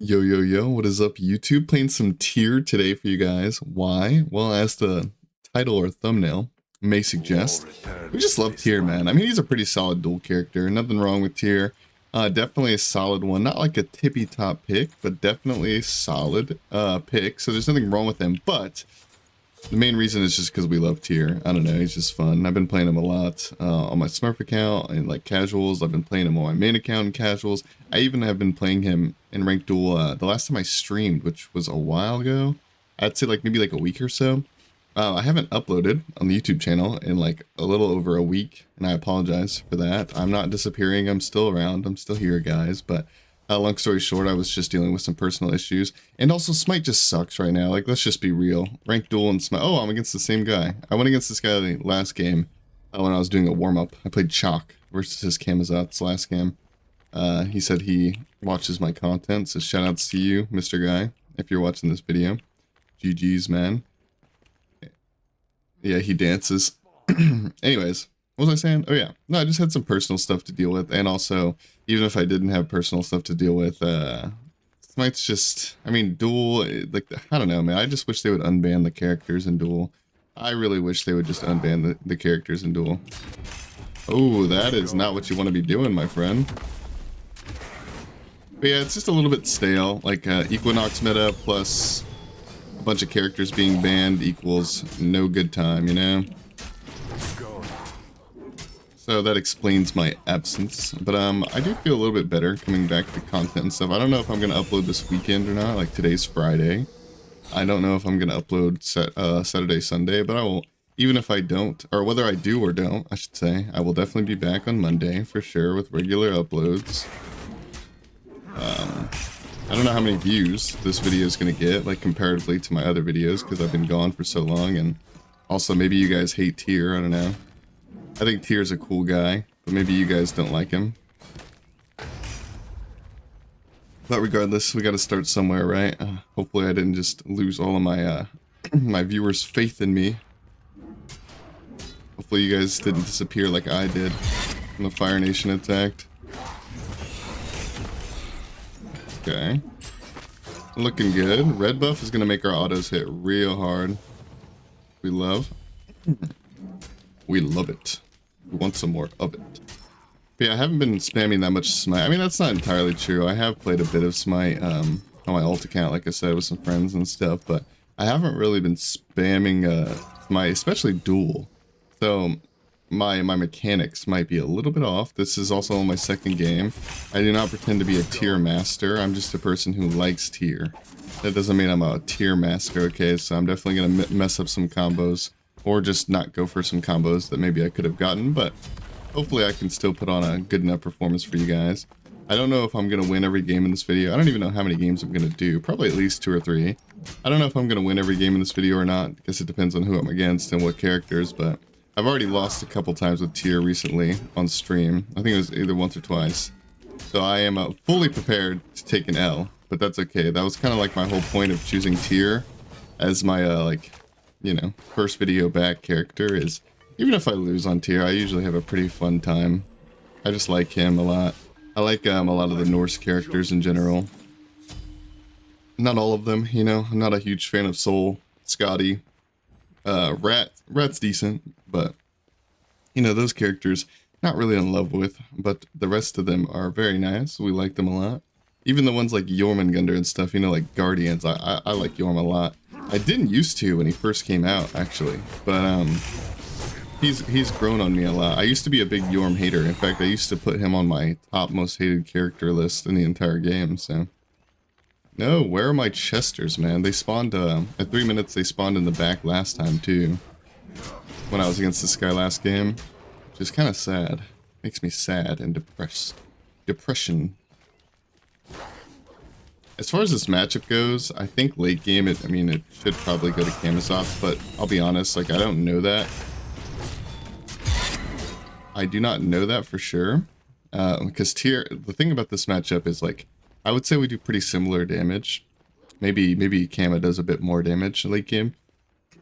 Yo, yo, yo, what is up, YouTube? Playing some tier today for you guys. Why? Well, as the title or thumbnail may suggest, we just love tier, man. I mean, he's a pretty solid dual character. Nothing wrong with tier. Definitely a solid one. Not like a tippy top pick, but definitely a solid pick. So there's nothing wrong with him. But the main reason is just because we love tier. I don't know, he's just fun. I've been playing him a lot on my Smurf account and like casuals. I've been playing him on my main account in casuals. I even have been playing him in ranked duel the last time I streamed, which was a while ago. I'd say like maybe like a week or so. I haven't uploaded on the YouTube channel in like a little over a week, and I apologize for that. I'm not disappearing. I'm still around. I'm still here, guys. But long story short, I was just dealing with some personal issues. And also, Smite just sucks right now. Like, let's just be real. Ranked duel and Smite. Oh, I'm against the same guy. I went against this guy the last game when I was doing a warm-up. I played Chacc versus his Camazot's last game. He said he watches my content, so shoutouts to you, Mr. Guy, if you're watching this video. GG's, man. Yeah, he dances. Anyways, what was I saying? Oh yeah, no, I just had some personal stuff to deal with, and also, even if I didn't have personal stuff to deal with, Smite's just, I mean, Duel, like, I don't know, man, I just wish they would unban the characters in Duel. I really wish they would just unban the characters in Duel. Oh, that is not what you want to be doing, my friend. But yeah, it's just a little bit stale, like, Equinox meta plus a bunch of characters being banned equals no good time, you know? So that explains my absence, but I do feel a little bit better coming back to content and stuff. I don't know if I'm gonna upload this weekend or not. Like, today's Friday. I don't know if I'm gonna upload Saturday, Sunday, but I will. Even if I don't, or whether I do or don't, I should say, I will definitely be back on Monday for sure with regular uploads. I don't know how many views this video is gonna get, like comparatively to my other videos, because I've been gone for so long, and also maybe you guys hate tier. I don't know. I think Tier's a cool guy, but maybe you guys don't like him. But regardless, we gotta start somewhere, right? Hopefully I didn't just lose all of my my viewers' faith in me. Hopefully you guys didn't disappear like I did when the Fire Nation attacked. Okay. Looking good. Red buff is gonna make our autos hit real hard. We love. We love it. We want some more of it. But yeah, I haven't been spamming that much Smite. I mean, that's not entirely true. I have played a bit of Smite on my alt account, like I said, with some friends and stuff. But I haven't really been spamming Smite, especially Duel. So my mechanics might be a little bit off. This is also my second game. I do not pretend to be a tier master. I'm just a person who likes tier. That doesn't mean I'm a tier master, okay? So I'm definitely going to mess up some combos. Or just not go for some combos that maybe I could have gotten, but hopefully I can still put on a good enough performance for you guys. I don't know if I'm going to win every game in this video. I don't even know how many games I'm going to do. Probably at least 2 or 3. I don't know if I'm going to win every game in this video or not. I guess it depends on who I'm against and what characters, but I've already lost a couple times with tier recently on stream. I think it was either once or twice. So I am fully prepared to take an L, but that's okay. That was kind of like my whole point of choosing tier as my, like, you know, first video back character is, even if I lose on tier, I usually have a pretty fun time. I just like him a lot. I like a lot of the Norse characters in general. Not all of them, you know. I'm not a huge fan of Soul, Scotty. Rat's decent, but, you know, those characters, not really in love with, but the rest of them are very nice. We like them a lot. Even the ones like Jormungandr and stuff, you know, like Guardians, I like Jorm a lot. I didn't used to when he first came out, actually, but he's grown on me a lot. I used to be a big Jorm hater. In fact, I used to put him on my top most hated character list in the entire game. So, no, where are my Chesters, man? They spawned at 3 minutes. They spawned in the back last time too, when I was against this guy last game, which is kind of sad. Makes me sad and depressed. Depression. As far as this matchup goes, I think late game, it should probably go to Camazotz, but I'll be honest, like, I don't know that. I do not know that for sure, because tier, the thing about this matchup is, like, I would say we do pretty similar damage. Maybe Kama does a bit more damage late game,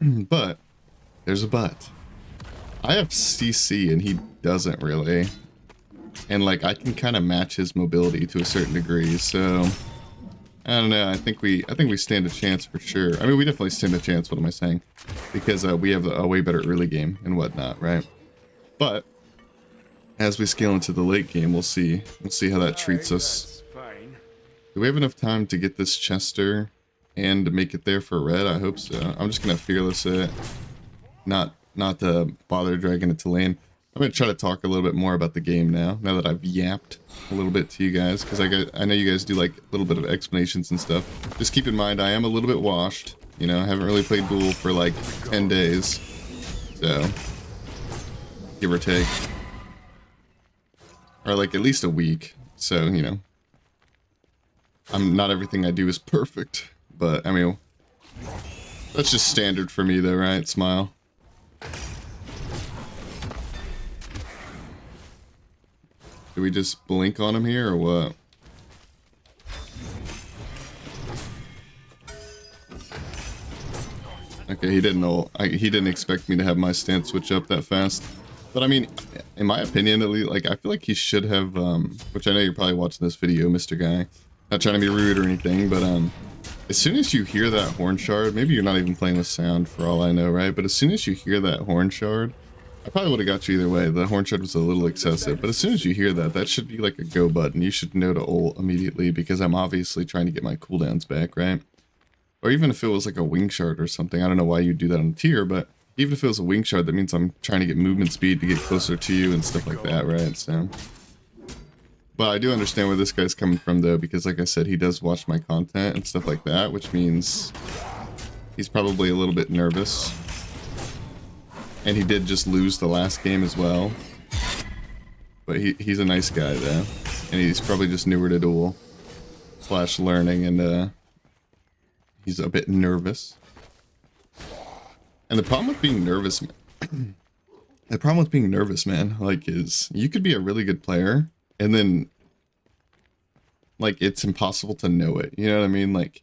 but there's a but. I have CC and he doesn't really, and, like, I can kind of match his mobility to a certain degree, so I don't know. I think we stand a chance for sure. I mean, we definitely stand a chance. What am I saying? Because we have a way better early game and whatnot, right? But as we scale into the late game, we'll see. We'll see how that treats us. Do we have enough time to get this Chester and to make it there for red? I hope so. I'm just gonna fearless it, not to bother dragging it to lane. I'm gonna try to talk a little bit more about the game now that I've yapped a little bit to you guys, because I know you guys do like a little bit of explanations and stuff. Just keep in mind, I am a little bit washed. You know, I haven't really played Duel for like 10 days, so give or take, or like at least a week. So you know, not everything I do is perfect, but I mean, that's just standard for me though, right? Smile. Do we just blink on him here or what? Okay, he didn't know. He didn't expect me to have my stance switch up that fast. But I mean, in my opinion, at least, like I feel like he should have. Which I know you're probably watching this video, Mr. Guy. Not trying to be rude or anything, but as soon as you hear that horn shard, maybe you're not even playing with sound for all I know, right? But as soon as you hear that horn shard, I probably would have got you either way. The horn shard was a little excessive, but as soon as you hear that, that should be like a go button. You should know to ult immediately because I'm obviously trying to get my cooldowns back, right? Or even if it was like a wing shard or something. I don't know why you'd do that on tier, but even if it was a wing shard, that means I'm trying to get movement speed to get closer to you and stuff like that, right? So, but I do understand where this guy's coming from though, because like I said, he does watch my content and stuff like that, which means he's probably a little bit nervous. And he did just lose the last game as well. But he's a nice guy though. And he's probably just newer to Duel / learning, and he's a bit nervous. And the problem with being nervous, man, like, is you could be a really good player and then like it's impossible to know it. You know what I mean? Like,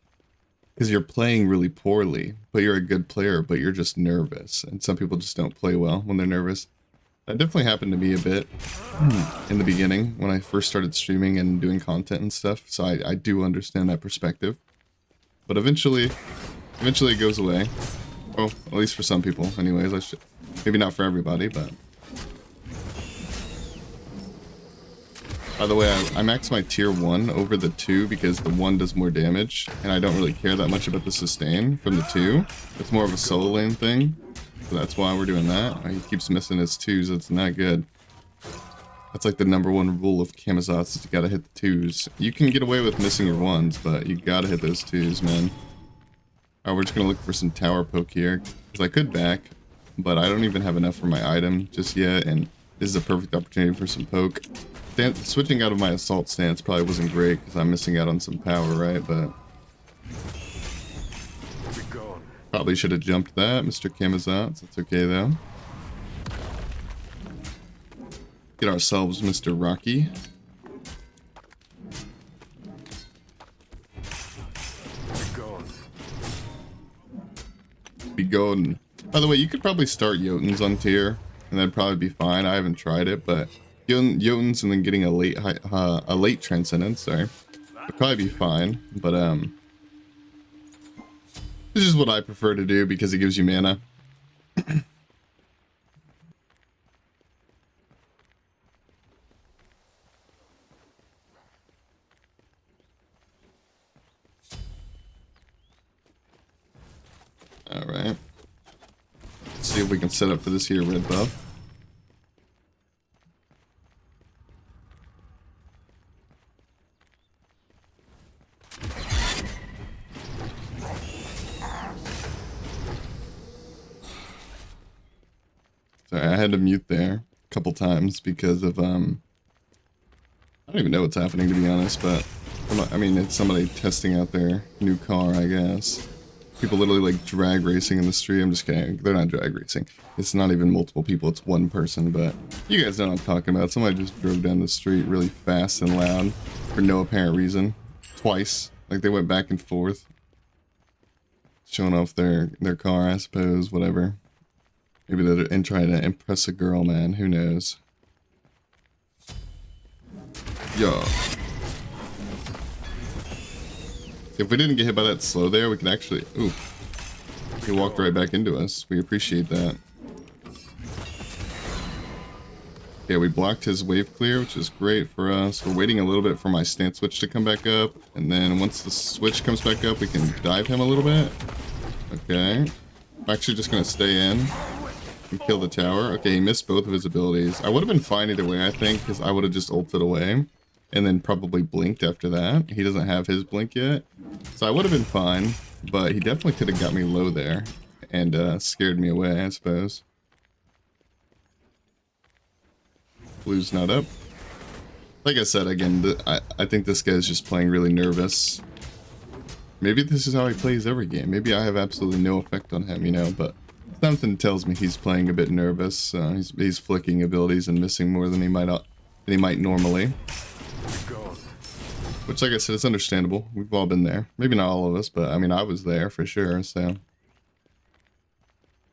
because you're playing really poorly, but you're a good player, but you're just nervous. And some people just don't play well when they're nervous. That definitely happened to me a bit in the beginning when I first started streaming and doing content and stuff. So I do understand that perspective. But eventually it goes away. Well, at least for some people anyways. Maybe not for everybody, but... By the way, I maxed my tier 1 over the 2 because the 1 does more damage, and I don't really care that much about the sustain from the 2. It's more of a solo lane thing, so that's why we're doing that. He keeps missing his 2s, it's not good. That's like the #1 rule of Camazotz, is you gotta hit the 2s. You can get away with missing your 1s, but you gotta hit those 2s, man. Alright, we're just gonna look for some tower poke here, because I could back, but I don't even have enough for my item just yet, and this is a perfect opportunity for some poke. Switching out of my assault stance probably wasn't great because I'm missing out on some power, right? But probably should have jumped that, Mr. Camazotz. It's okay though. Get ourselves Mr. Rocky. Be going. By the way, you could probably start Jotuns on tier, and that'd probably be fine. I haven't tried it, but Jotuns and then getting a late Transcendence, sorry, would probably be fine. But this is what I prefer to do because it gives you mana. All right. Let's see if we can set up for this here red buff. Sorry, I had to mute there a couple times because of, I don't even know what's happening, to be honest, but, I mean, it's somebody testing out their new car, I guess. People literally, like, drag racing in the street. I'm just kidding. They're not drag racing. It's not even multiple people. It's one person, but you guys know what I'm talking about. Somebody just drove down the street really fast and loud for no apparent reason. Twice. Like, they went back and forth. Showing off their car, I suppose, whatever. Maybe they're trying to impress a girl, man. Who knows? Yo. If we didn't get hit by that slow there, we could actually... Ooh. He walked right back into us. We appreciate that. Yeah, we blocked his wave clear, which is great for us. We're waiting a little bit for my stance switch to come back up. And then once the switch comes back up, we can dive him a little bit. Okay. I'm actually just going to stay in and kill the tower. Okay, he missed both of his abilities. I would have been fine either way, I think, because I would have just ulted away. And then probably blinked after that. He doesn't have his blink yet. So I would have been fine. But he definitely could have got me low there. And scared me away, I suppose. Blue's not up. Like I said, again, I think this guy's just playing really nervous. Maybe this is how he plays every game. Maybe I have absolutely no effect on him, you know, but something tells me he's playing a bit nervous. He's flicking abilities and missing more than he might normally. Which, like I said, it's understandable. We've all been there. Maybe not all of us, but I mean, I was there for sure, so.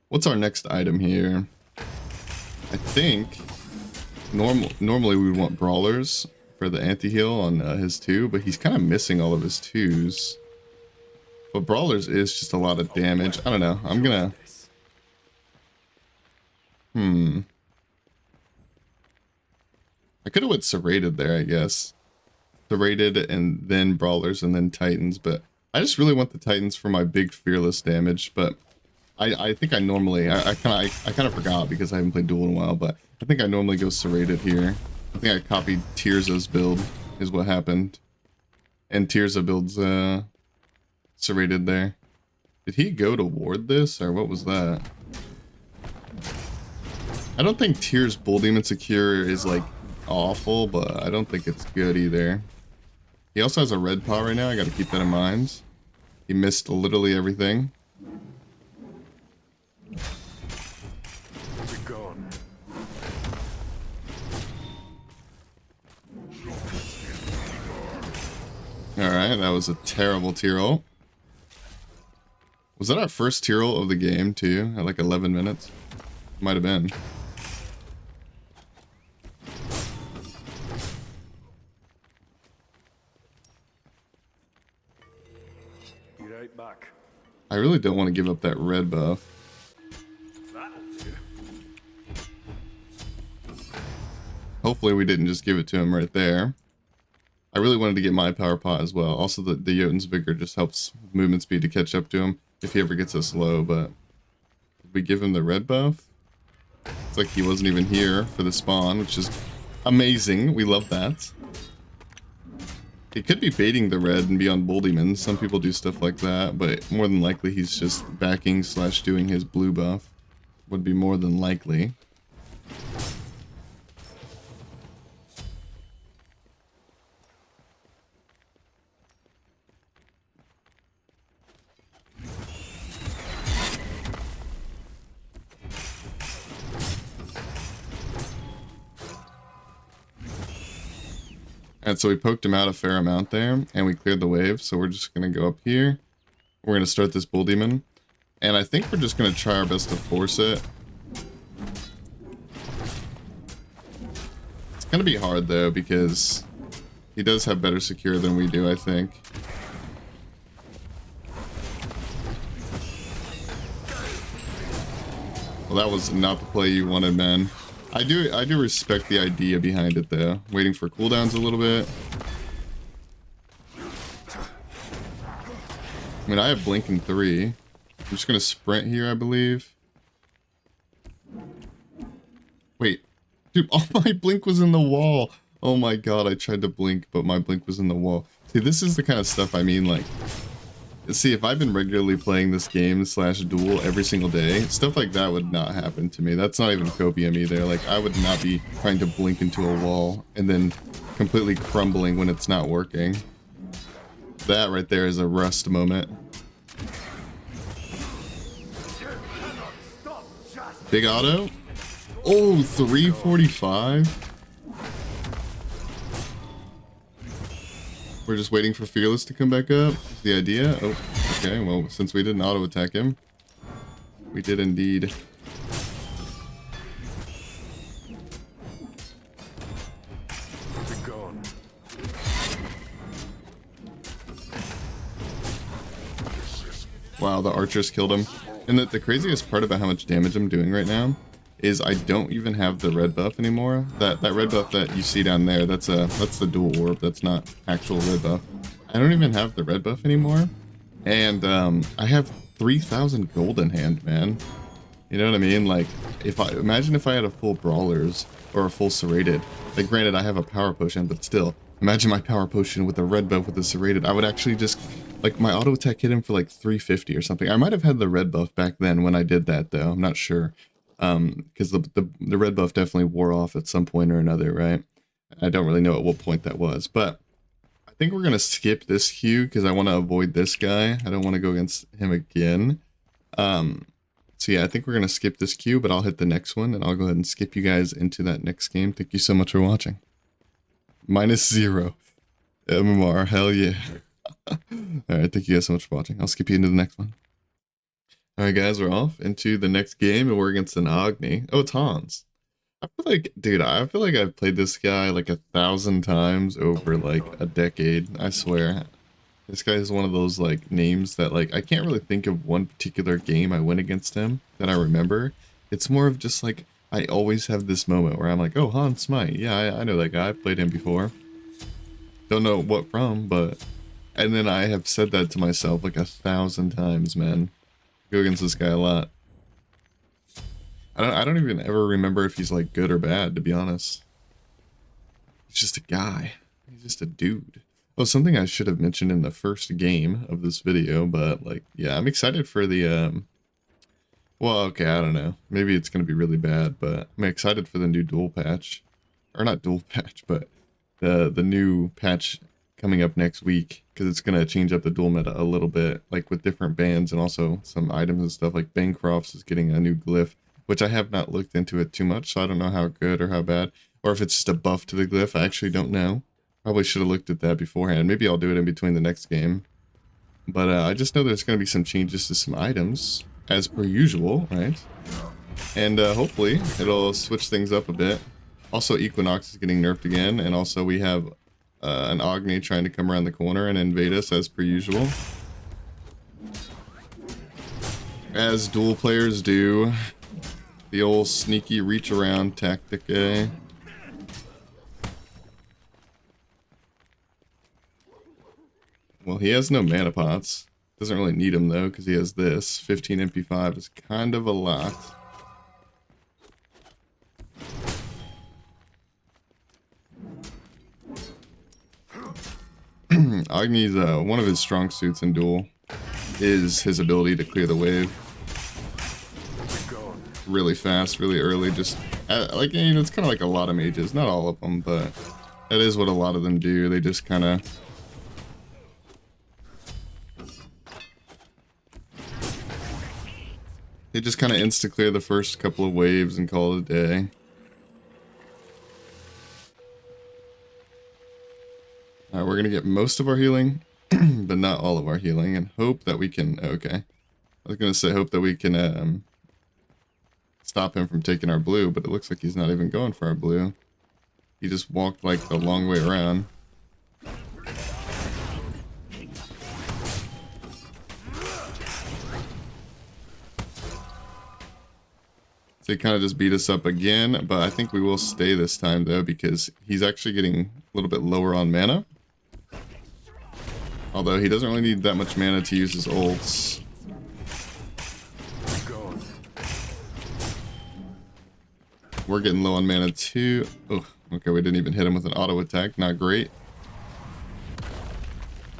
What's our next item here? I think normally we would want brawlers for the anti-heal on his 2, but he's kind of missing all of his 2s. But brawlers is just a lot of damage. I don't know. I'm gonna... I could have went serrated there, I guess. Serrated and then brawlers and then titans, but I just really want the titans for my big fearless damage. But I think I normally I kind of forgot because I haven't played Duel in a while, but I think I normally go serrated here. I think I copied Tirza's build is what happened, and Tirza builds serrated there. Did he go to ward this or what was that? I don't think Tyr's Bull Demon Secure is like awful, but I don't think it's good either. He also has a red paw right now. I gotta keep that in mind. He missed literally everything. Alright, that was a terrible tier ult. Was that our first tier ult of the game too? At like 11 minutes? Might have been. Back. I really don't want to give up that red buff. Hopefully we didn't just give it to him right there. I really wanted to get my power pot as well. Also the Jotun's Vigor just helps movement speed to catch up to him if he ever gets us low, but did we give him the red buff? It's like he wasn't even here for the spawn, which is amazing. We love that. He could be baiting the red and be on Bull Demon. Some people do stuff like that, but more than likely he's just backing / doing his blue buff. Would be more than likely. And so we poked him out a fair amount there, and we cleared the wave, so we're just going to go up here. We're going to start this Bull Demon, and I think we're just going to try our best to force it. It's going to be hard, though, because he does have better secure than we do, I think. Well, that was not the play you wanted, man. I do respect the idea behind it though. Waiting for cooldowns a little bit. I mean, I have blink in 3. I'm just gonna sprint here, I believe. Wait, dude, all my blink was in the wall. Oh my god, I tried to blink, but my blink was in the wall. See, this is the kind of stuff I mean, like... See, if I've been regularly playing this game / Duel every single day, stuff like that would not happen to me. That's not even copium either. Like, I would not be trying to blink into a wall and then completely crumbling when it's not working. That right there is a rust moment. Big auto? Oh, 345? We're just waiting for Fearless to come back up. Is the idea? Oh, okay. Well, since we didn't auto attack him, we did indeed. Wow, the archers killed him. And the craziest part about how much damage I'm doing right now is I don't even have the red buff anymore. That red buff that you see down there, that's the dual orb. That's not actual red buff. I don't even have the red buff anymore. And I have 3,000 gold in hand, man. You know what I mean? Like, imagine if I had a full brawlers or a full serrated. Like, granted, I have a power potion, but still, imagine my power potion with a red buff with a serrated. I would actually just, like, my auto attack hit him for like 350 or something. I might have had the red buff back then when I did that, though. I'm not sure. Because the red buff definitely wore off at some point or another, right? I don't really know at what point that was, but I think we're gonna skip this queue because I want to avoid this guy. I don't want to go against him again. So yeah, I think we're gonna skip this queue, but I'll hit the next one and I'll go ahead and skip you guys into that next game. Thank you so much for watching. -0 MMR, hell yeah. Alright, thank you guys so much for watching. I'll skip you into the next one. Alright guys, we're off into the next game and we're against an Agni. Oh, it's Hans. I feel like, dude, I feel like I've played this guy like 1,000 times over like a decade, I swear. This guy is one of those like names that like, I can't really think of one particular game I went against him that I remember. It's more of just like, I always have this moment where I'm like, oh, Hans Smite, yeah, I know that guy, I've played him before. Don't know what from, but... And then I have said that to myself like 1,000 times, man. Go against this guy a lot. I don't even ever remember if he's like good or bad, to be honest. He's just a guy. He's just a dude. Oh, something I should have mentioned in the first game of this video, but like, yeah, I'm excited for the, well, okay, I don't know. Maybe it's going to be really bad, but I'm excited for the new duel patch. Or not duel patch, but the new patch coming up next week, because it's going to change up the duel meta a little bit, like with different bans and also some items and stuff. Like Bancroft's is getting a new glyph, which I have not looked into it too much, so I don't know how good or how bad, or if it's just a buff to the glyph. I actually don't know. Probably should have looked at that beforehand. Maybe I'll do it in between the next game. But I just know there's going to be some changes to some items, as per usual, right? And hopefully it'll switch things up a bit. Also, Equinox is getting nerfed again, and also we have an Agni trying to come around the corner and invade us, as per usual. As duel players do. The old sneaky reach around tactic, eh? Well, he has no mana pots. Doesn't really need them though, because he has this. 15 MP5 is kind of a lot. Agni's one of his strong suits in duel is his ability to clear the wave really fast, really early. Just like, you know, it's kind of like a lot of mages, not all of them, but that is what a lot of them do. They just kind of insta clear the first couple of waves and call it a day. Alright, we're gonna get most of our healing, but not all of our healing, and hope that we can, okay. I was gonna say hope that we can stop him from taking our blue, but it looks like he's not even going for our blue. He just walked like the long way around. So he kind of just beat us up again, but I think we will stay this time though, because he's actually getting a little bit lower on mana. Although he doesn't really need that much mana to use his ults. We're getting low on mana too. Oh, okay, we didn't even hit him with an auto attack. Not great.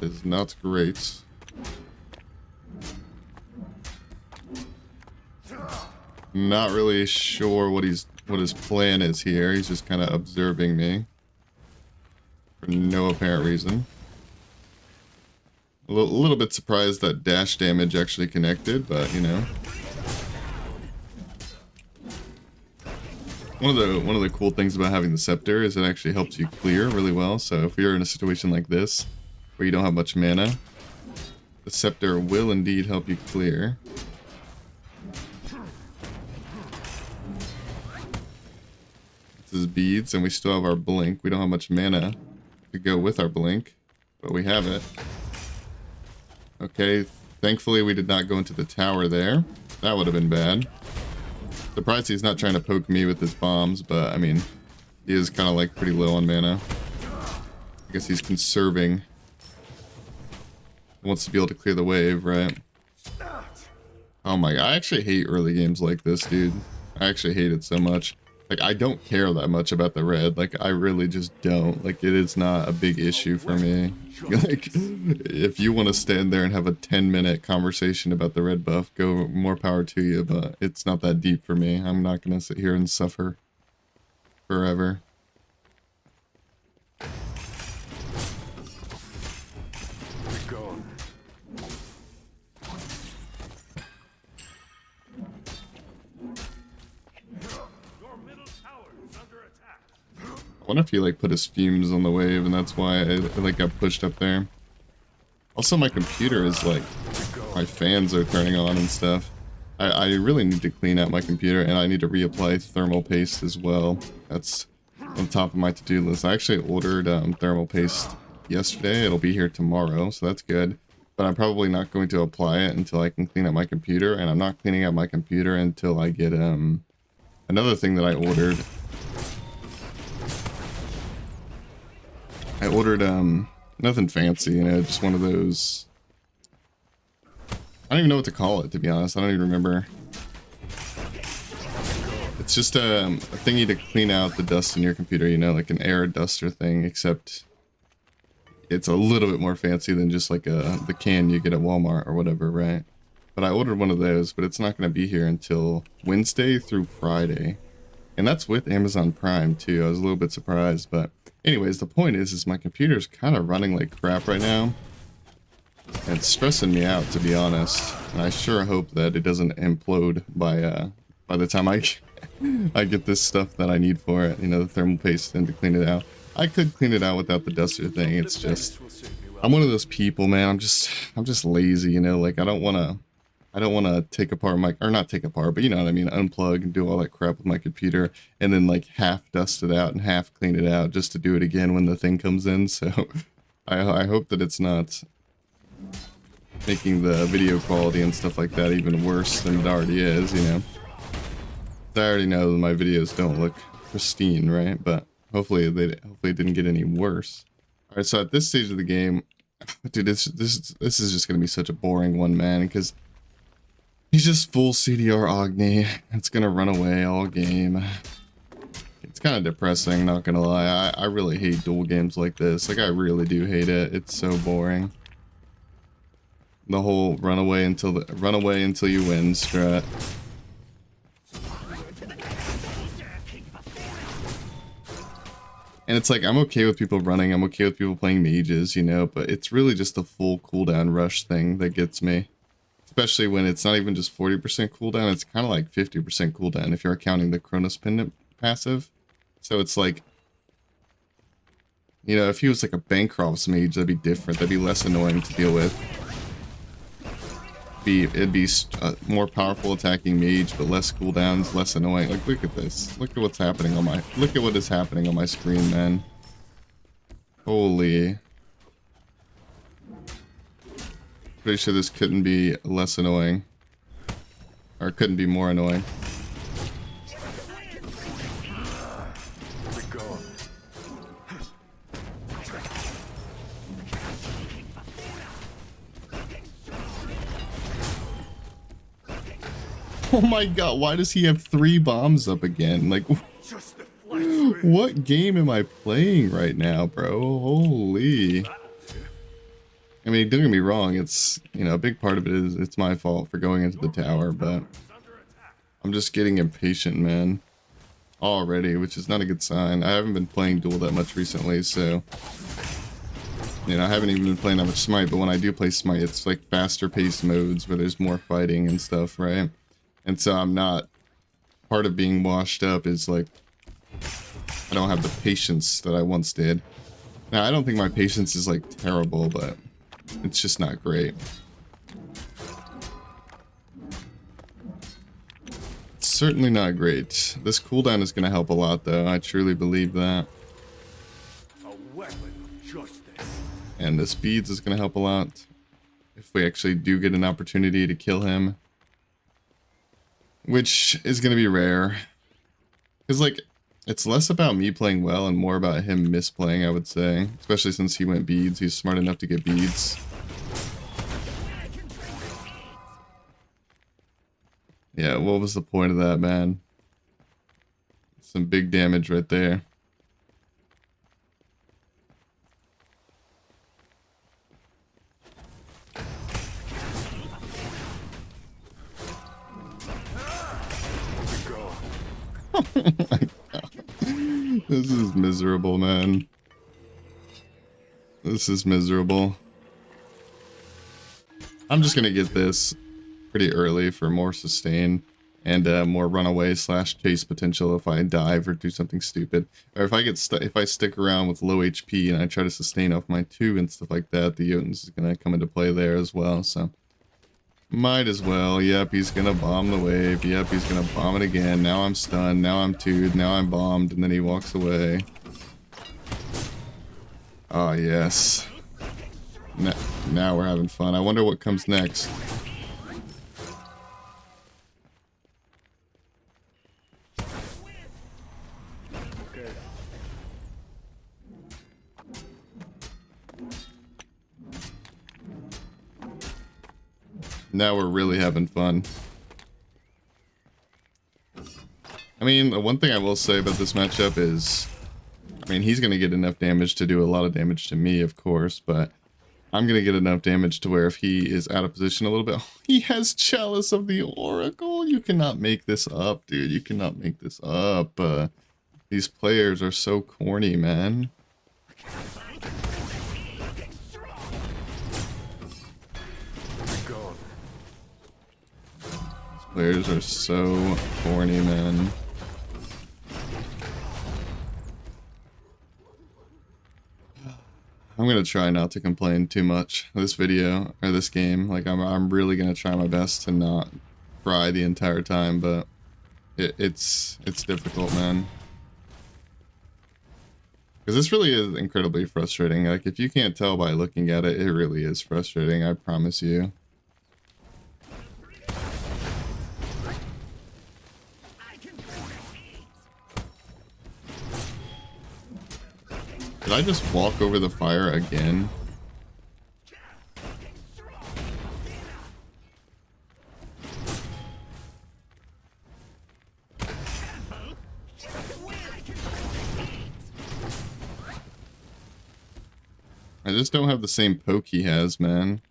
Is not great. Not really sure what his plan is here. He's just kind of observing me for no apparent reason. A little bit surprised that dash damage actually connected, but you know. One of the cool things about having the scepter is it actually helps you clear really well. So if you're in a situation like this where you don't have much mana, the scepter will indeed help you clear. This is beads, and we still have our blink. We don't have much mana to go with our blink, but we have it. Okay, Thankfully, we did not go into the tower there. That would have been bad. Surprised he's not trying to poke me with his bombs, but I mean, he is kind of like pretty low on mana. I guess he's conserving. Wants to be able to clear the wave, right? Oh my god, I actually hate early games like this, dude. I actually hate it so much. Like, I don't care that much about the red. Like, I really just don't. Like, it is not a big issue for me. Like, if you want to stand there and have a 10-minute conversation about the red buff, go, more power to you, but it's not that deep for me. I'm not going to sit here and suffer forever. I wonder if he like put his fumes on the wave and that's why I like got pushed up there. Also, my computer is like, my fans are turning on and stuff. I really need to clean out my computer and I need to reapply thermal paste as well. That's on top of my to-do list. I actually ordered thermal paste yesterday. It'll be here tomorrow, so that's good. But I'm probably not going to apply it until I can clean out my computer, and I'm not cleaning out my computer until I get another thing that I ordered. I ordered, nothing fancy, you know, just one of those... I don't even know what to call it, to be honest. I don't even remember. It's just a thingy to clean out the dust in your computer, you know, like an air duster thing, except it's a little bit more fancy than just like the can you get at Walmart or whatever, right? But I ordered one of those, but it's not going to be here until Wednesday through Friday. And that's with Amazon Prime, too. I was a little bit surprised, but... Anyways, the point is my computer's kind of running like crap right now. And it's stressing me out, to be honest. And I sure hope that it doesn't implode by the time I get this stuff that I need for it. You know, the thermal paste and to clean it out. I could clean it out without the duster thing. It's just... I'm one of those people, man. I'm just lazy, you know? Like, I don't want to take apart my... Or not take apart, but you know what I mean? Unplug and do all that crap with my computer. And then, like, half dust it out and half clean it out just to do it again when the thing comes in. So, I hope that it's not making the video quality and stuff like that even worse than it already is, you know? I already know that my videos don't look pristine, right? But hopefully it didn't get any worse. Alright, so at this stage of the game... Dude, this is just going to be such a boring one, man, because... He's just full CDR Agni. It's gonna run away all game. It's kind of depressing, not gonna lie. I really hate duel games like this. Like, I really do hate it. It's so boring. The whole run away until you win strat. And it's like, I'm okay with people running. I'm okay with people playing mages, you know, but it's really just the full cooldown rush thing that gets me. Especially when it's not even just 40% cooldown, it's kind of like 50% cooldown if you're counting the Chronos Pendant passive. So it's like, you know, if he was like a Bancroft's mage, that'd be different. That'd be less annoying to deal with. It'd be a more powerful attacking mage, but less cooldowns, less annoying. Like, look at this. Look at what's happening on my... Look at what is happening on my screen, man. Holy... Pretty sure this couldn't be less annoying. Or couldn't be more annoying. Oh my god, why does he have 3 bombs up again? Like, what game am I playing right now, bro? Holy... I mean, don't get me wrong, it's, you know, a big part of it is it's my fault for going into the tower, but I'm just getting impatient, man, already, which is not a good sign. I haven't been playing Duel that much recently, so, you know, I haven't even been playing that much Smite, but when I do play Smite, it's like faster paced modes where there's more fighting and stuff, right? And so I'm not, part of being washed up is like, I don't have the patience that I once did. Now, I don't think my patience is like terrible, but it's just not great. It's certainly not great. This cooldown is going to help a lot, though. I truly believe that. And the speeds is going to help a lot. if we actually do get an opportunity to kill him. Which is going to be rare. Because, like, it's less about me playing well and more about him misplaying, I would say. Especially since he went beads. He's smart enough to get beads. Yeah, what was the point of that, man? Some big damage right there. Oh my god. This is miserable, man. This is miserable. I'm just gonna get this pretty early for more sustain and more runaway / chase potential if I dive or do something stupid. Or if I get if I stick around with low HP and I try to sustain off my 2 and stuff like that, the Jotuns is gonna come into play there as well, so. Might as well. Yep, he's gonna bomb the wave. Yep, he's gonna bomb it again. Now I'm stunned. Now I'm 2'd. Now I'm bombed. And then he walks away. Oh, yes. Now we're having fun. I wonder what comes next. Now we're really having fun. I mean, the one thing I will say about this matchup is, I mean, he's going to get enough damage to do a lot of damage to me, of course, but I'm going to get enough damage to where if he is out of position a little bit, he has Chalice of the Oracle. You cannot make this up, dude. You cannot make this up. These players are so corny, man. Players are so corny, man. I'm gonna try not to complain too much this video or this game. Like I'm really gonna try my best to not cry the entire time, but it's difficult, man. Because this really is incredibly frustrating. Like if you can't tell by looking at it, it really is frustrating. I promise you. Did I just walk over the fire again? I just don't have the same poke he has, man.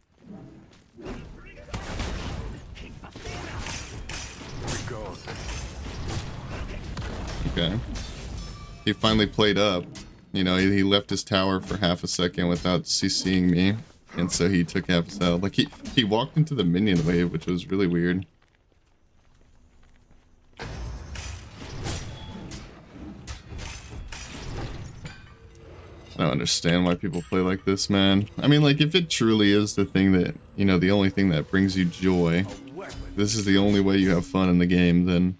Okay. He finally played up. You know, he left his tower for half a second without CCing me, and so he took half his health. Like, he walked into the minion wave, which was really weird. I don't understand why people play like this, man. I mean, like, if it truly is the thing that, you know, the only thing that brings you joy, this is the only way you have fun in the game, then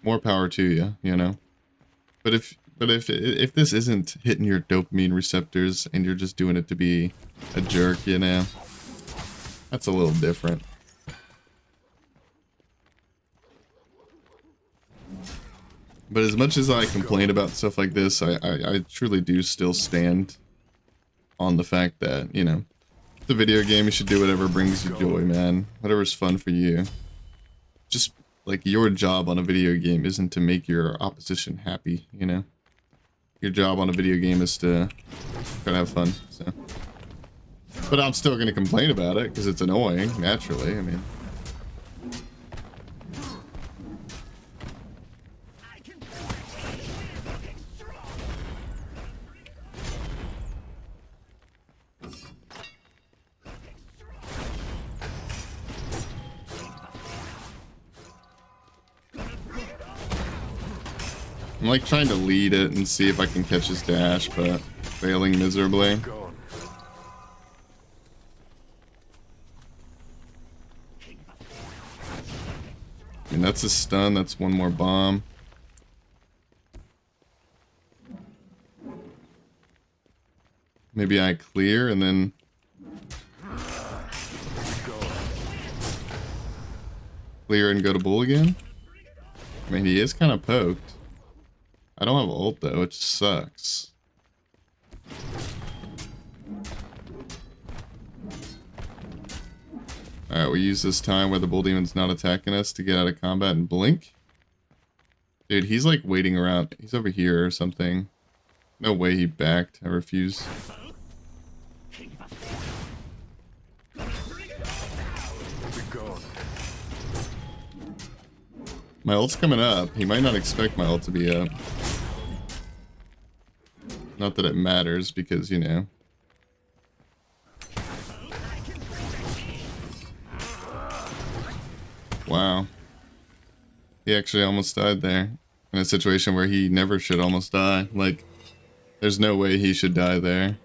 more power to you, you know? But if this isn't hitting your dopamine receptors and you're just doing it to be a jerk, you know, that's a little different. But as much as I complain about stuff like this, I truly do still stand on the fact that, you know, it's a video game, you should do whatever brings you joy, man. Whatever's fun for you. Just, like, your job on a video game isn't to make your opposition happy, you know? Your job on a video game is to try to have fun, so. But I'm still gonna complain about it, because it's annoying, naturally, I mean. I'm like trying to lead it and see if I can catch his dash, but failing miserably. I mean, that's a stun, that's one more bomb. Maybe I clear and then... clear and go to bull again? I mean, he is kind of poked. I don't have ult though, which sucks. Alright, we use this time where the bull demon's not attacking us to get out of combat and blink. Dude, he's like waiting around. He's over here or something. No way he backed. I refuse. My ult's coming up. He might not expect my ult to be up. Not that it matters because, you know. Wow. He actually almost died there. In a situation where he never should almost die. Like, there's no way he should die there.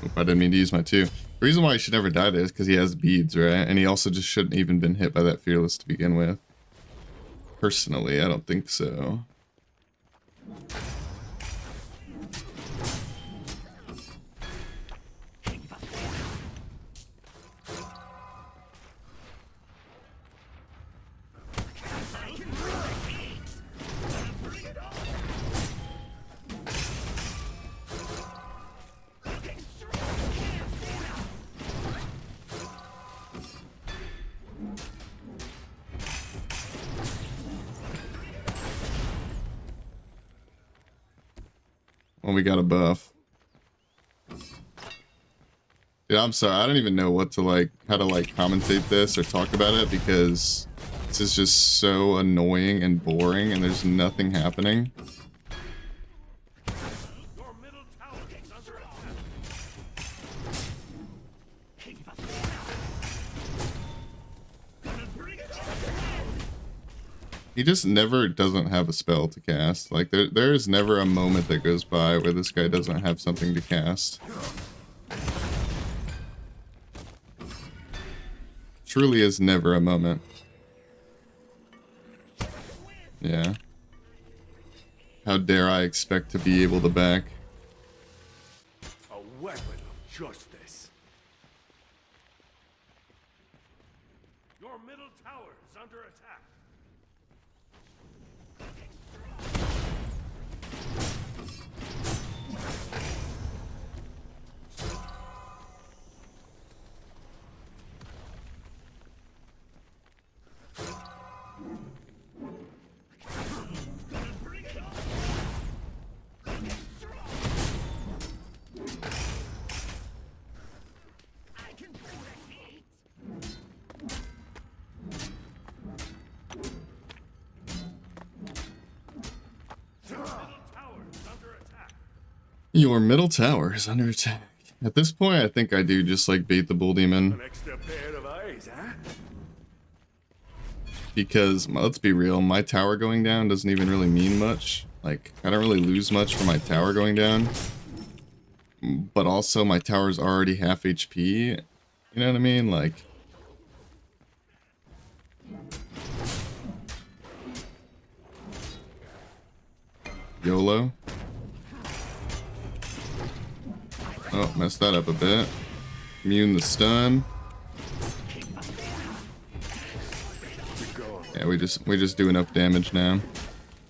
Oop, I didn't mean to use my 2. The reason why he should never die there is because he has beads, right? And he also just shouldn't even been hit by that Fearless to begin with. Personally, I don't think so. Well, we got a buff. Yeah, I'm sorry. I don't even know what to like, how to like commentate this or talk about it because this is just so annoying and boring and there's nothing happening. He just never doesn't have a spell to cast. Like, there is never a moment that goes by where this guy doesn't have something to cast. Truly is never a moment. Yeah. How dare I expect to be able to back? A weapon of justice. Your middle tower is under attack. Your middle tower is under attack. At this point, I think I do just like bait the bull demon. An extra pair of eyes, huh? Because, let's be real, my tower going down doesn't even really mean much. Like, I don't really lose much for my tower going down. But also, my tower's already half HP. You know what I mean? Like... YOLO. Oh, messed that up a bit. Immune the stun. Yeah, we just do enough damage now.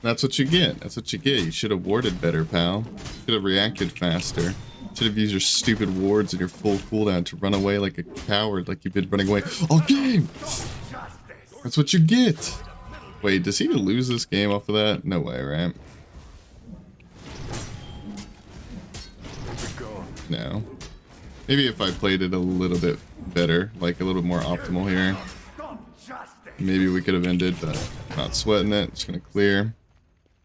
That's what you get. That's what you get. You should have warded better, pal. Should have reacted faster. Should have used your stupid wards and your full cooldown to run away like a coward, like you've been running away all game. That's what you get. Wait, does he lose this game off of that? No way, right? No. Maybe if I played it a little bit better, like a little bit more optimal here. Maybe we could have ended, but not sweating it. Just gonna clear.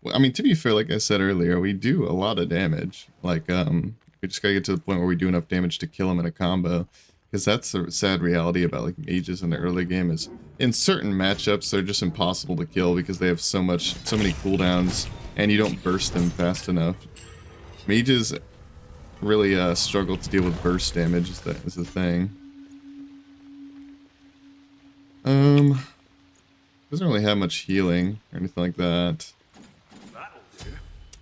Well, I mean, to be fair, like I said earlier, we do a lot of damage. Like, we just gotta get to the point where we do enough damage to kill him in a combo. Because that's the sad reality about like mages in the early game is in certain matchups they're just impossible to kill because they have so many cooldowns and you don't burst them fast enough. Mages really struggle to deal with burst damage is the thing. Doesn't really have much healing or anything like that.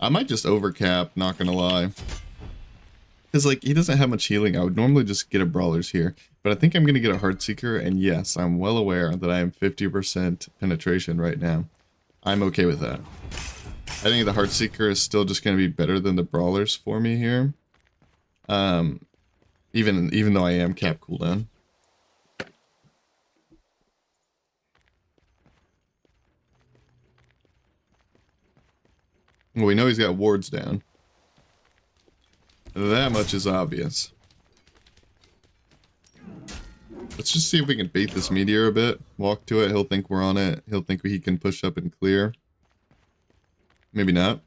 I might just overcap, not gonna lie. Because, like, he doesn't have much healing. I would normally just get a Brawlers here. But I think I'm going to get a Heartseeker. And yes, I'm well aware that I am 50% penetration right now. I'm okay with that. I think the Heartseeker is still just going to be better than the Brawlers for me here. Even though I am cap cooldown. Well, we know he's got wards down. That much is obvious. Let's just see if we can bait this meteor a bit. Walk to it, he'll think we're on it. He'll think he can push up and clear. Maybe not.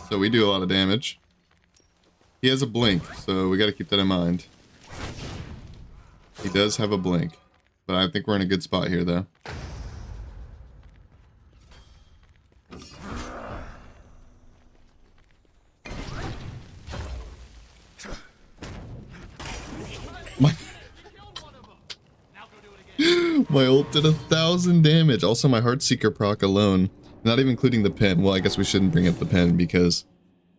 So we do a lot of damage. He has a blink, so we gotta keep that in mind. He does have a blink. But I think we're in a good spot here, though. My ult did 1,000 damage. Also, my Heartseeker proc alone, not even including the pin. Well, I guess we shouldn't bring up the pin because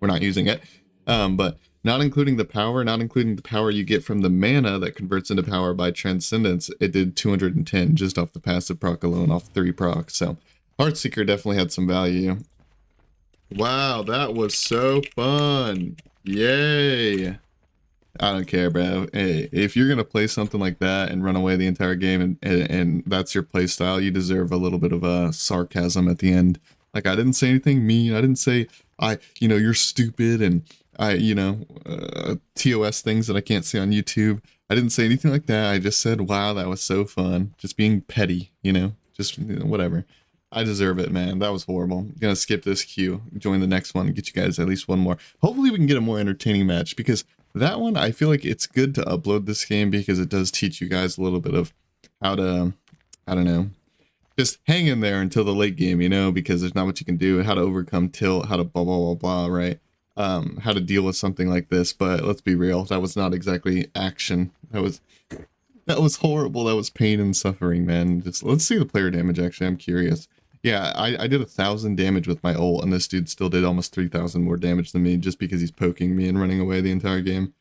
we're not using it. But not including the power you get from the mana that converts into power by Transcendence, it did 210 just off the passive proc alone, off 3 procs. So, Heartseeker definitely had some value. Wow, that was so fun. Yay. I don't care, bro. Hey, if you're gonna play something like that and run away the entire game and that's your play style, you deserve a little bit of sarcasm at the end. Like, I didn't say anything mean. I didn't say, you're stupid and TOS things that I can't say on YouTube. I didn't say anything like that. I just said, wow, that was so fun. Just being petty, just whatever. I deserve it, man. That was horrible. I'm gonna skip this queue, join the next one, get you guys at least one more. Hopefully we can get a more entertaining match, because that one, I feel like it's good to upload this game because it does teach you guys a little bit of how to, I don't know, just hang in there until the late game, because there's not much you can do, how to overcome tilt, how to blah, blah, blah, blah, right? How to deal with something like this. But let's be real, that was not exactly action. That was horrible. That was pain and suffering, man. Just let's see the player damage, actually. I'm curious. Yeah, I did 1,000 damage with my ult, and this dude still did almost 3,000 more damage than me just because he's poking me and running away the entire game.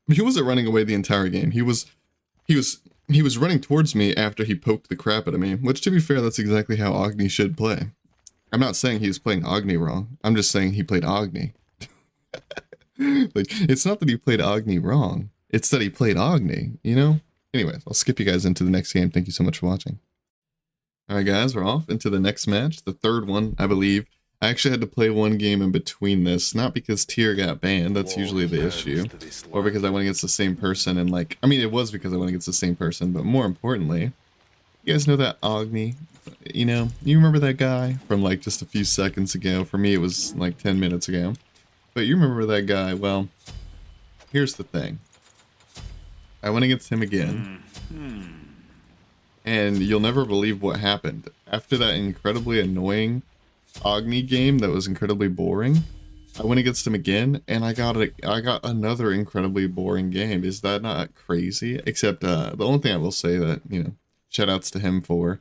He wasn't running away the entire game. He was running towards me after he poked the crap out of me, which, to be fair, that's exactly how Agni should play. I'm not saying he was playing Agni wrong. I'm just saying he played Agni. Like, it's not that he played Agni wrong. It's that he played Agni, Anyways, I'll skip you guys into the next game. Thank you so much for watching. Alright guys, we're off into the next match, the third one, I believe. I actually had to play one game in between this, not because TYR got banned, that's usually the issue, or because I went against the same person, and it was because I went against the same person, but more importantly, you guys know that Agni, you remember that guy from just a few seconds ago? For me it was 10 minutes ago, but you remember that guy. Well, here's the thing. I went against him again. And you'll never believe what happened. After that incredibly annoying Agni game that was incredibly boring, I went against him again, and I got another incredibly boring game. Is that not crazy? Except the only thing I will say that, shoutouts to him for,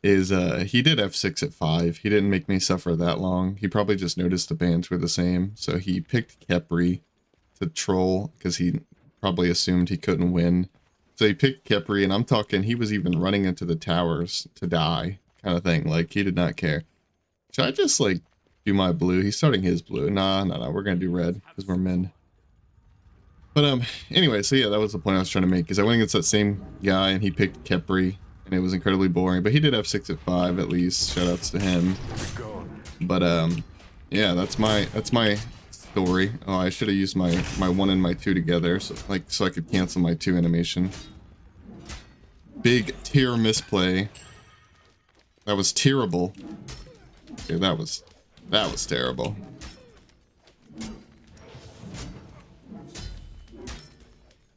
is he did F6 at 5. He didn't make me suffer that long. He probably just noticed the bans were the same, so he picked Khepri to troll, because he probably assumed he couldn't win. So he picked Khepri, and I'm talking, he was even running into the towers to die, kind of thing. He did not care. Should I just, do my blue? He's starting his blue. Nah, we're gonna do red, because we're men. But, anyway, so yeah, that was the point I was trying to make, is I went against that same guy, and he picked Khepri, and it was incredibly boring. But he did F6 at 5, at least. Shoutouts to him. But, yeah, that's my story. Oh, I should have used my 1 and my 2 together, so I could cancel my 2 animation. Big TYR misplay. That was terrible. Okay, that was terrible.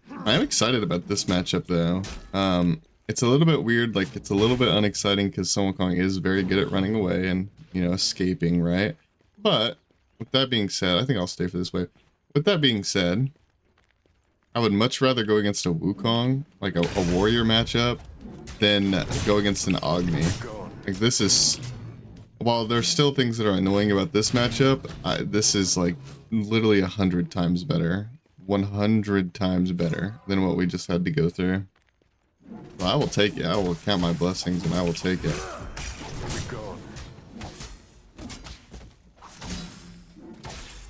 I'm excited about this matchup though. It's a little bit weird, it's a little bit unexciting because Wukong is very good at running away and, escaping, right? But with that being said, I think I'll stay for this wave. With that being said, I would much rather go against a Wukong, a warrior matchup, than go against an Agni. Like, this is, while there's still things that are annoying about this matchup, this is like literally 100 times better. 100 times better than what we just had to go through. So I will take it. I will count my blessings and I will take it.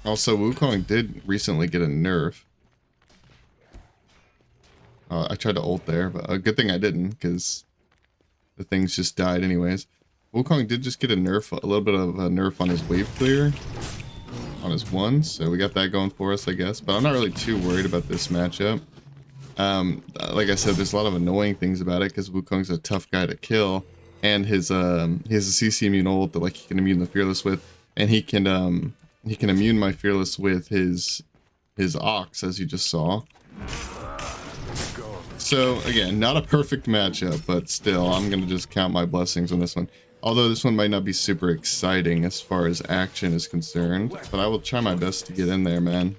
Also, Wukong did recently get a nerf. I tried to ult there, but a good thing I didn't, because the things just died anyways. Wukong did just get a nerf, a little bit of a nerf on his wave clear, on his one, so we got that going for us, I guess. But I'm not really too worried about this matchup. Like I said, there's a lot of annoying things about it, because Wukong's a tough guy to kill, and he has a CC immune ult that like he can immune the Fearless with, and he can immune my Fearless with his Ox, as you just saw. So, again, not a perfect matchup, but still, I'm going to just count my blessings on this one. Although this one might not be super exciting as far as action is concerned, but I will try my best to get in there, man.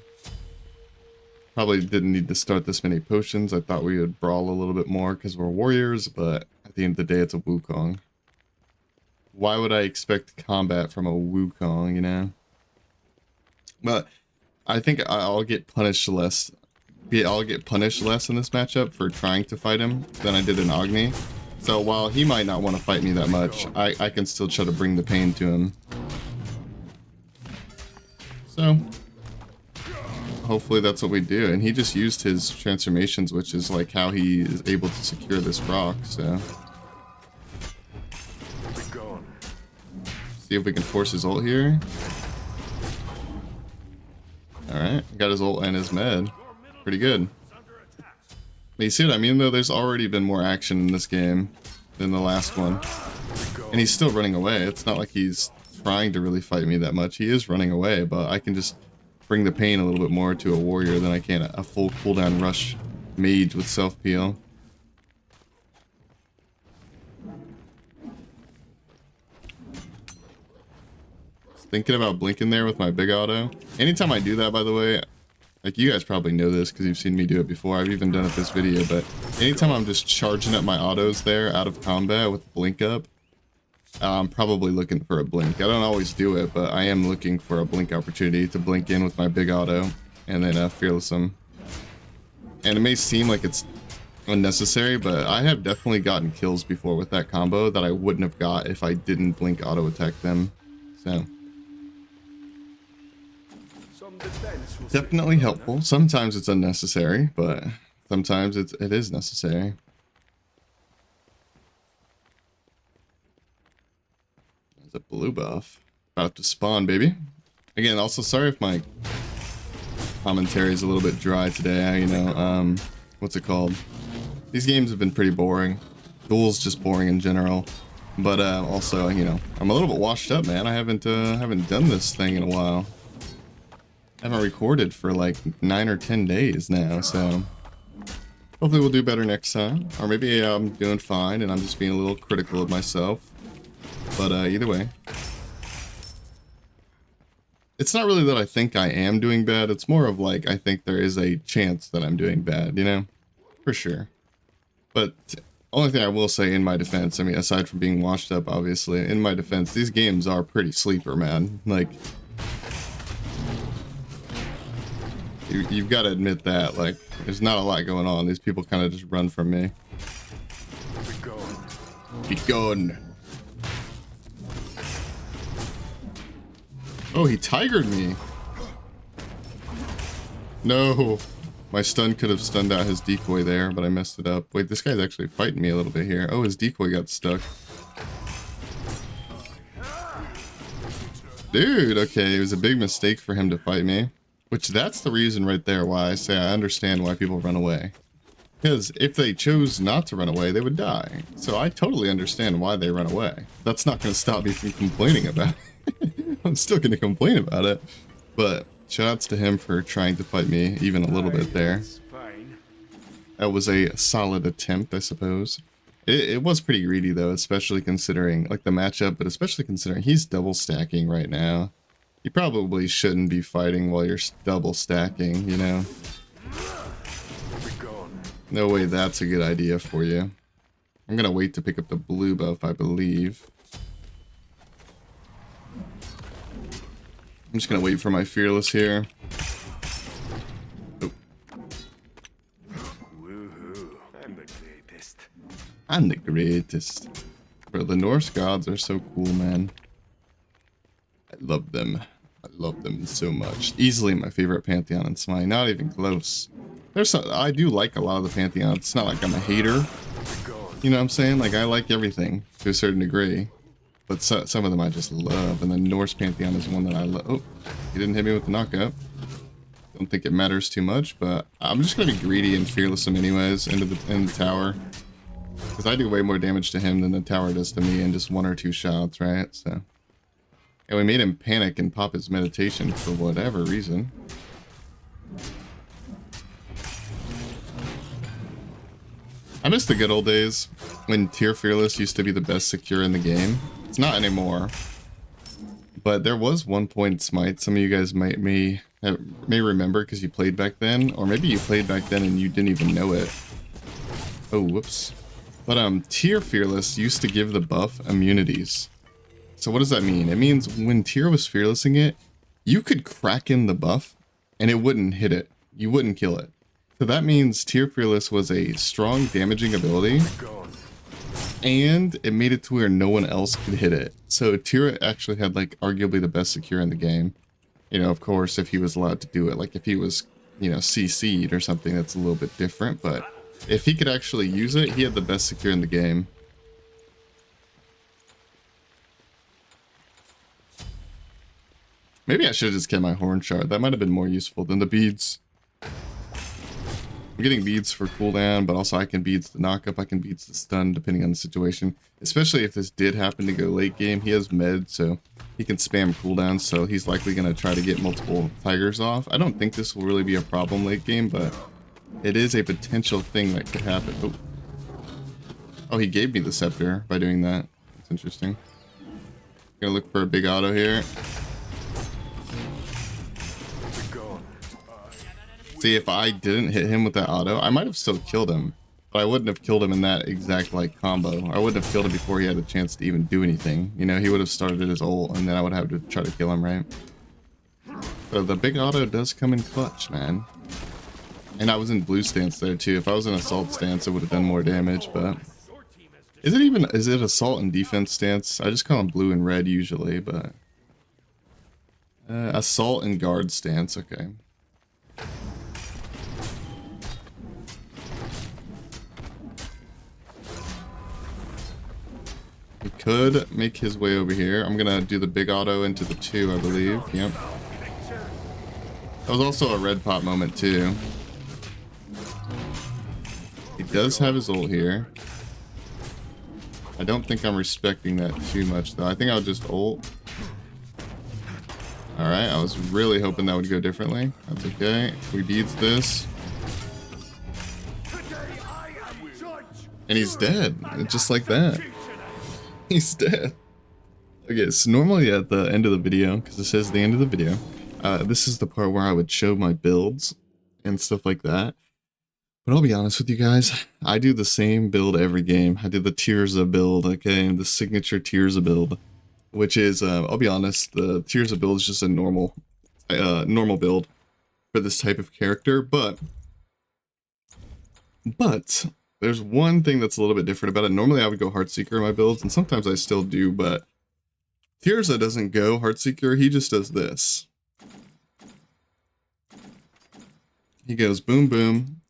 Probably didn't need to start this many potions. I thought we would brawl a little bit more because we're warriors, but at the end of the day, it's a Wukong. Why would I expect combat from a Wukong, you know? But I think I'll get punished less. I'll get punished less in this matchup for trying to fight him than I did in Agni. So while he might not want to fight me that much, I can still try to bring the pain to him. So hopefully that's what we do. And he just used his transformations, which is like how he is able to secure this rock. So see if we can force his ult here. Alright, got his ult and his med. Pretty good. But you see what I mean, though? There's already been more action in this game than the last one. And he's still running away. It's not like he's trying to really fight me that much. He is running away, but I can just bring the pain a little bit more to a warrior than I can a full cooldown rush mage with self-peel. Thinking about blinking there with my big auto. Anytime I do that, by the way, like you guys probably know this because you've seen me do it before. I've even done it this video, but anytime I'm just charging up my autos there out of combat with blink up, I'm probably looking for a blink. I don't always do it, but I am looking for a blink opportunity to blink in with my big auto and then fearless him. And it may seem like it's unnecessary, but I have definitely gotten kills before with that combo that I wouldn't have got if I didn't blink auto attack them. So definitely helpful. Sometimes it's unnecessary, but sometimes it is necessary. There's a blue buff about to spawn, baby. Again, also sorry if my commentary is a little bit dry today. You know, what's it called? These games have been pretty boring. Duel's just boring in general. But also, you know, I'm a little bit washed up, man. I haven't done this thing in a while. I haven't recorded for like 9 or 10 days now, so hopefully we'll do better next time. Or maybe I'm doing fine and I'm just being a little critical of myself. But either way, it's not really that I think I am doing bad. It's more of like I think there is a chance that I'm doing bad, you know? For sure. But only thing I will say in my defense, I mean, aside from being washed up, obviously, in my defense, these games are pretty sleeper, man. Like, you've got to admit that, like, there's not a lot going on. These people kind of just run from me. Be gone. Oh, he tigered me. No. My stun could have stunned out his decoy there, but I messed it up. Wait, this guy's actually fighting me a little bit here. Oh, his decoy got stuck. Dude, okay, it was a big mistake for him to fight me. Which, that's the reason right there why I say I understand why people run away. Because if they chose not to run away, they would die. So I totally understand why they run away. That's not going to stop me from complaining about it. I'm still going to complain about it. But shoutouts to him for trying to fight me even a little bit there. That was a solid attempt, I suppose. It was pretty greedy, though, especially considering, like, the matchup, but especially considering he's double stacking right now. You probably shouldn't be fighting while you're double stacking, you know? No way that's a good idea for you. I'm gonna wait to pick up the blue buff, I believe. I'm just gonna wait for my fearless here. Oh. Woohoo! I'm the greatest. I'm the greatest. Bro, the Norse gods are so cool, man. I love them. I love them so much. Easily my favorite pantheon in Smite. Not even close. There's some, I do like a lot of the pantheon. It's not like I'm a hater. You know what I'm saying? Like, I like everything to a certain degree. But some of them I just love. And the Norse pantheon is one that I love. Oh, he didn't hit me with the knockup. Don't think it matters too much, but I'm just going to be greedy and fearless him anyways in the tower. Because I do way more damage to him than the tower does to me in just 1 or 2 shots, right? So, and we made him panic and pop his meditation for whatever reason. I miss the good old days when tier fearless used to be the best secure in the game. It's not anymore. But there was one point in Smite, some of you guys may remember because you played back then, or maybe you played back then and you didn't even know it. Oh, whoops. But tier fearless used to give the buff immunities. So what does that mean? It means when tier was fearlessing it, you could crack in the buff and it wouldn't hit it. You wouldn't kill it. So that means tier fearless was a strong damaging ability, and it made it to where no one else could hit it. So tier actually had like arguably the best secure in the game. You know, of course, if he was allowed to do it, like if he was, you know, CC'd or something, that's a little bit different. But if he could actually use it, he had the best secure in the game. Maybe I should have just kept my horn shard. That might have been more useful than the beads. I'm getting beads for cooldown, but also I can beads the knockup, I can beads the stun, depending on the situation. Especially if this did happen to go late game. He has med, so he can spam cooldowns, so he's likely going to try to get multiple tigers off. I don't think this will really be a problem late game, but it is a potential thing that could happen. Oh, he gave me the scepter by doing that. That's interesting. Gonna look for a big auto here. See, if I didn't hit him with that auto, I might have still killed him, but I wouldn't have killed him in that exact like combo. I wouldn't have killed him before he had a chance to even do anything. You know, he would have started his ult, and then I would have to try to kill him, right? So the big auto does come in clutch, man. And I was in blue stance there too. If I was in assault stance, it would have done more damage, but is it assault and defense stance? I just call them blue and red usually, but assault and guard stance, okay. He could make his way over here. I'm gonna do the big auto into the 2, I believe. Yep. That was also a red pop moment too. He does have his ult here. I don't think I'm respecting that too much though. I think I'll just ult. Alright, I was really hoping that would go differently. That's okay. We beats this. And he's dead. Just like that. He's dead. Okay, so normally at the end of the video, because this is the end of the video, this is the part where I would show my builds and stuff like that. But I'll be honest with you guys, I do the same build every game. I did the Tirza build, okay, and the signature Tirza build, which is, I'll be honest, the Tirza build is just a normal build for this type of character, but there's one thing that's a little bit different about it. Normally I would go Heartseeker in my builds, and sometimes I still do, but Tirza doesn't go Heartseeker, he just does this. He goes boom, boom,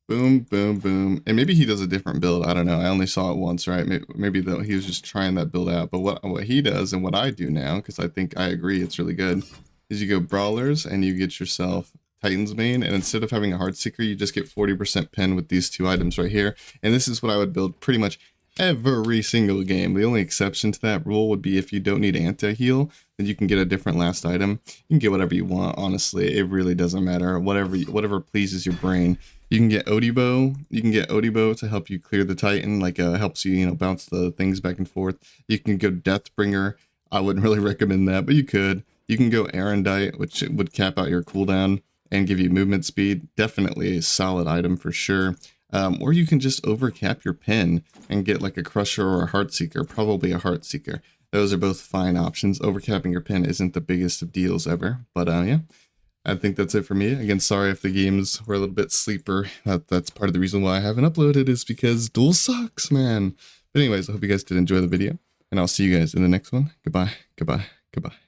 boom, boom, boom, and maybe he does a different build, I don't know, I only saw it once, right? Maybe though he was just trying that build out, but what he does and what I do now, because I think I agree it's really good, is you go Brawlers and you get yourself Titan's Bane, and instead of having a Heartseeker, you just get 40% pen with these 2 items right here. And this is what I would build pretty much every single game. The only exception to that rule would be if you don't need anti-heal, then you can get a different last item. You can get whatever you want, honestly. It really doesn't matter. Whatever pleases your brain. You can get Odibo. You can get Odibo to help you clear the Titan, like helps you, you know, bounce the things back and forth. You can go Deathbringer. I wouldn't really recommend that, but you could. You can go Erendite, which would cap out your cooldown and give you movement speed. Definitely a solid item for sure. Or you can just overcap your pin and get like a Crusher or a Heartseeker, probably a Heartseeker. Those are both fine options. Overcapping your pin isn't the biggest of deals ever, but yeah. I think that's it for me. Again, sorry if the games were a little bit sleeper. That's part of the reason why I haven't uploaded, is because Duel sucks, man. But anyways, I hope you guys did enjoy the video, and I'll see you guys in the next one. Goodbye, goodbye, goodbye.